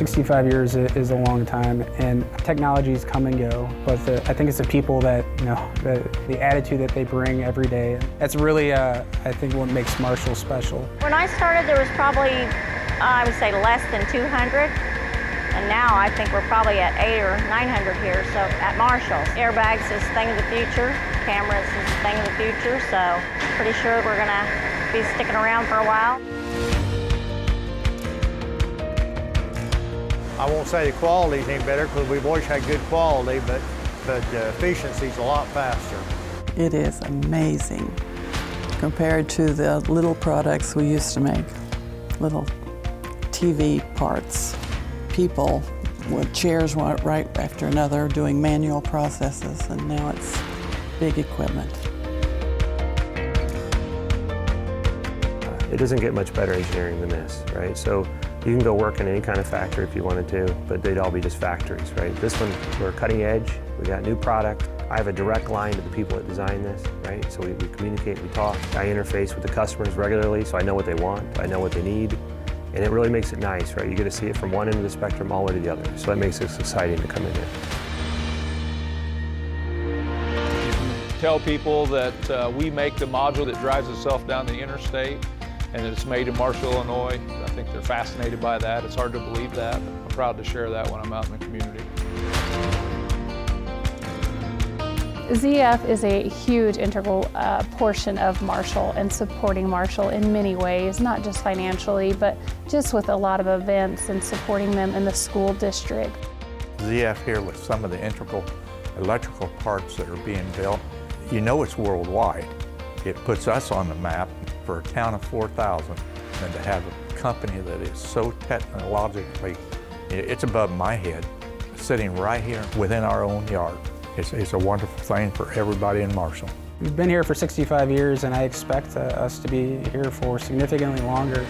65 years is a long time, and technologies come and go, but I think it's the people that, the attitude that they bring every day. That's really, I think, what makes Marshall special. When I started, there was probably, I would say, less than 200. And now I think we're probably at 800 or 900 here, so at Marshall's. Airbags is the thing of the future, cameras is the thing of the future, so pretty sure we're gonna be sticking around for a while. I won't say the quality's any better because we've always had good quality, but efficiency's a lot faster. It is amazing compared to the little products we used to make, little TV parts. People with chairs right after another doing manual processes, and now it's big equipment. It doesn't get much better engineering than this, right? So you can go work in any kind of factory if you wanted to, but they'd all be just factories, right? This one, we're cutting edge, we got new product. I have a direct line to the people that design this, right? So we communicate, we talk. I interface with the customers regularly, so I know what they want, I know what they need. And it really makes it nice, right? You get to see it from one end of the spectrum all the way to the other. So that makes it exciting to come in here. Tell people that we make the module that drives itself down the interstate and that it's made in Marshall, Illinois. I think they're fascinated by that. It's hard to believe that. I'm proud to share that when I'm out in the community. ZF is a huge integral portion of Marshall and supporting Marshall in many ways, not just financially, but just with a lot of events and supporting them in the school district. ZF here with some of the integral electrical parts that are being built, you know it's worldwide. It puts us on the map for a town of 4,000, and to have a company that is so technologically, it's above my head, sitting right here within our own yard. It's a wonderful thing for everybody in Marshall. We've been here for 65 years, and I expect us to be here for significantly longer.